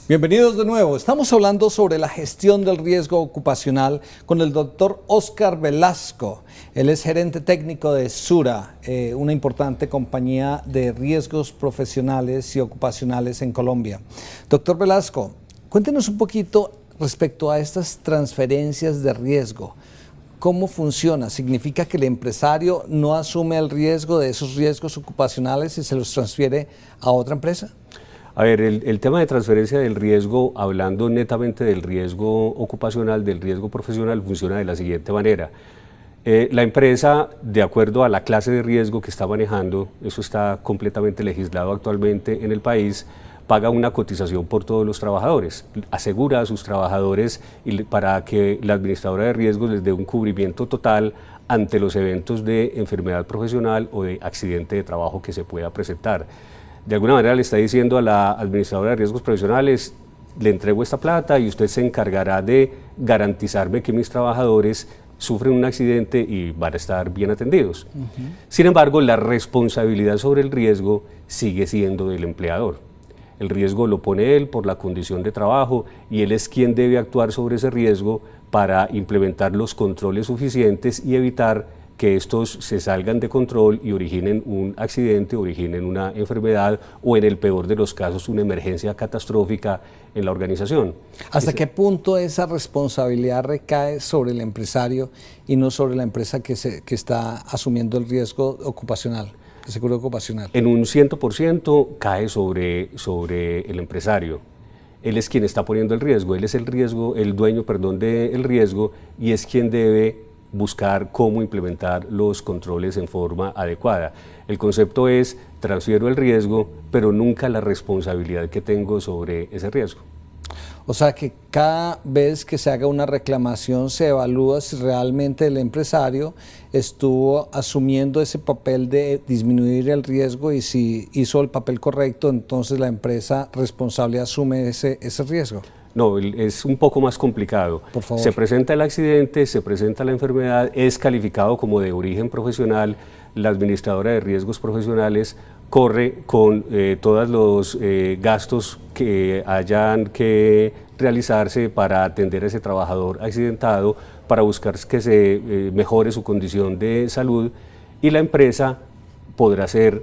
Bienvenidos de nuevo. Estamos hablando sobre la gestión del riesgo ocupacional con el doctor Óscar Velasco. Él es gerente técnico de Sura, una importante compañía de riesgos profesionales y ocupacionales en Colombia. Doctor Velasco, cuéntenos un poquito respecto a estas transferencias de riesgo. ¿Cómo funciona? ¿Significa que el empresario no asume el riesgo de esos riesgos ocupacionales y se los transfiere a otra empresa? A ver, el tema de transferencia del riesgo, hablando netamente del riesgo ocupacional, del riesgo profesional, funciona de la siguiente manera. La empresa, de acuerdo a la clase de riesgo que está manejando, eso está completamente legislado actualmente en el país, paga una cotización por todos los trabajadores, asegura a sus trabajadores para que la administradora de riesgos les dé un cubrimiento total ante los eventos de enfermedad profesional o de accidente de trabajo que se pueda presentar. De alguna manera le está diciendo a la administradora de riesgos profesionales, le entrego esta plata y usted se encargará de garantizarme que mis trabajadores sufren un accidente y van a estar bien atendidos. Sin embargo, la responsabilidad sobre el riesgo sigue siendo del empleador. El riesgo lo pone él por la condición de trabajo y él es quien debe actuar sobre ese riesgo para implementar los controles suficientes y evitar que estos se salgan de control y originen un accidente, originen una enfermedad o en el peor de los casos una emergencia catastrófica en la organización. ¿Hasta qué punto esa responsabilidad recae sobre el empresario y no sobre la empresa que está asumiendo el riesgo ocupacional, el seguro ocupacional? En un 100% cae sobre el empresario. Él es quien está poniendo el riesgo, él es el dueño del riesgo y es quien debe buscar cómo implementar los controles en forma adecuada. El concepto es, transfiero el riesgo, pero nunca la responsabilidad que tengo sobre ese riesgo. O sea que cada vez que se haga una reclamación se evalúa si realmente el empresario estuvo asumiendo ese papel de disminuir el riesgo y si hizo el papel correcto, entonces la empresa responsable asume ese riesgo. No, es un poco más complicado. Por favor. Se presenta el accidente, se presenta la enfermedad, es calificado como de origen profesional, la administradora de riesgos profesionales corre con todos los gastos que hayan que realizarse para atender a ese trabajador accidentado, para buscar que se mejore su condición de salud y la empresa podrá ser,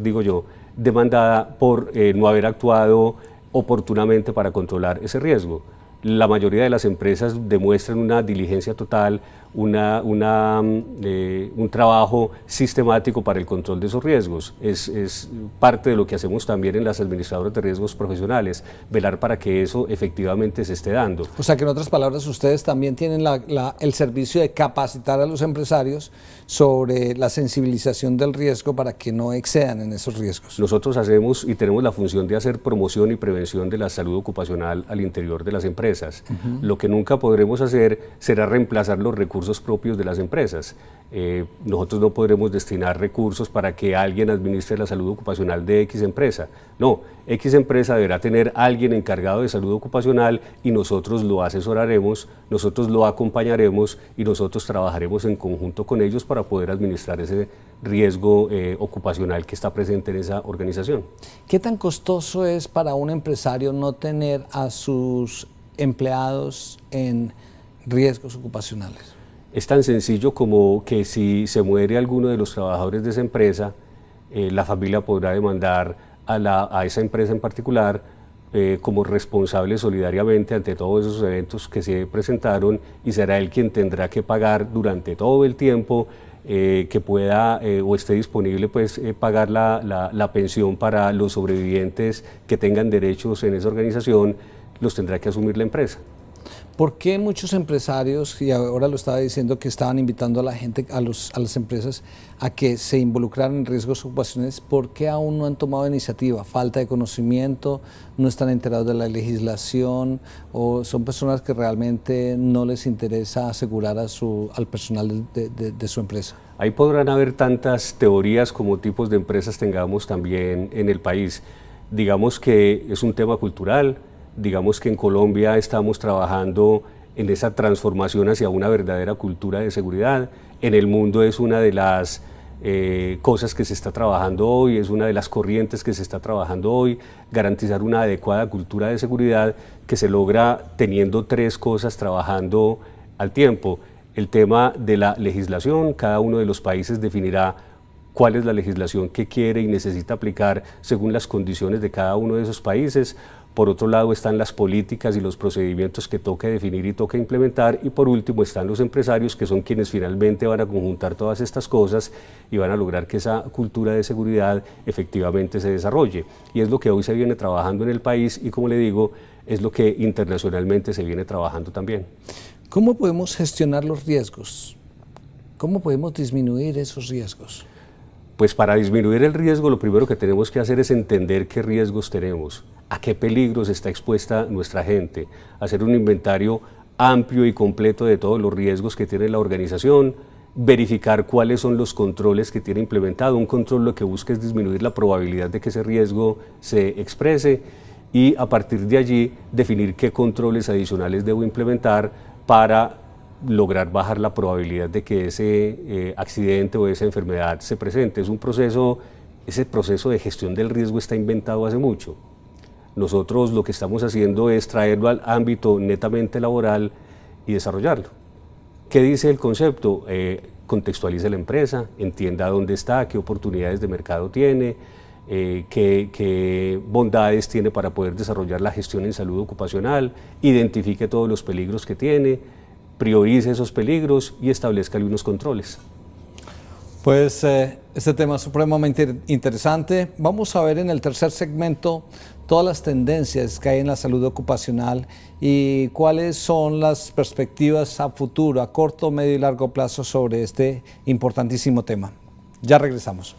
digo yo, demandada por no haber actuado oportunamente para controlar ese riesgo. La mayoría de las empresas demuestran una diligencia total, un trabajo sistemático para el control de esos riesgos. Es parte de lo que hacemos también en las administradoras de riesgos profesionales, velar para que eso efectivamente se esté dando. O sea que en otras palabras ustedes también tienen el servicio de capacitar a los empresarios sobre la sensibilización del riesgo para que no excedan en esos riesgos. Nosotros hacemos y tenemos la función de hacer promoción y prevención de la salud ocupacional al interior de las empresas. Lo que nunca podremos hacer será reemplazar los recursos propios de las empresas. Nosotros no podremos destinar recursos para que alguien administre la salud ocupacional de X empresa. No, X empresa deberá tener alguien encargado de salud ocupacional y nosotros lo asesoraremos, nosotros lo acompañaremos y nosotros trabajaremos en conjunto con ellos para poder administrar ese riesgo ocupacional que está presente en esa organización. ¿Qué tan costoso es para un empresario no tener a sus empleados en riesgos ocupacionales? Es tan sencillo como que si se muere alguno de los trabajadores de esa empresa, la familia podrá demandar a esa empresa en particular como responsable solidariamente ante todos esos eventos que se presentaron y será él quien tendrá que pagar durante todo el tiempo que pueda o esté disponible pagar la pensión para los sobrevivientes que tengan derechos en esa organización, los tendrá que asumir la empresa. ¿Por qué muchos empresarios, y ahora lo estaba diciendo, que estaban invitando a la gente, a las empresas, a que se involucraran en riesgos ocupacionales, por qué aún no han tomado iniciativa? ¿Falta de conocimiento? ¿No están enterados de la legislación? ¿O son personas que realmente no les interesa asegurar al personal de su empresa? Ahí podrán haber tantas teorías como tipos de empresas tengamos también en el país. Digamos que es un tema cultural. Digamos que en Colombia estamos trabajando en esa transformación hacia una verdadera cultura de seguridad. En el mundo es una de las cosas que se está trabajando hoy, es una de las corrientes que se está trabajando hoy, garantizar una adecuada cultura de seguridad que se logra teniendo tres cosas trabajando al tiempo. El tema de la legislación, cada uno de los países definirá cuál es la legislación que quiere y necesita aplicar según las condiciones de cada uno de esos países. Por otro lado están las políticas y los procedimientos que toca definir y toca implementar, y por último están los empresarios, que son quienes finalmente van a conjuntar todas estas cosas y van a lograr que esa cultura de seguridad efectivamente se desarrolle. Y es lo que hoy se viene trabajando en el país y, como le digo, es lo que internacionalmente se viene trabajando también. ¿Cómo podemos gestionar los riesgos? ¿Cómo podemos disminuir esos riesgos? Pues para disminuir el riesgo, lo primero que tenemos que hacer es entender qué riesgos tenemos, a qué peligros está expuesta nuestra gente, hacer un inventario amplio y completo de todos los riesgos que tiene la organización, verificar cuáles son los controles que tiene implementado. Un control lo que busca es disminuir la probabilidad de que ese riesgo se exprese y a partir de allí definir qué controles adicionales debo implementar para lograr bajar la probabilidad de que ese accidente o esa enfermedad se presente. Ese proceso de gestión del riesgo está inventado hace mucho. Nosotros lo que estamos haciendo es traerlo al ámbito netamente laboral y desarrollarlo. ¿Qué dice el concepto? Contextualice la empresa, entienda dónde está, qué oportunidades de mercado tiene, qué bondades tiene para poder desarrollar la gestión en salud ocupacional, identifique todos los peligros que tiene, priorice esos peligros y establezca algunos controles. Pues este tema es supremamente interesante. Vamos a ver en el tercer segmento todas las tendencias que hay en la salud ocupacional y cuáles son las perspectivas a futuro, a corto, medio y largo plazo sobre este importantísimo tema. Ya regresamos.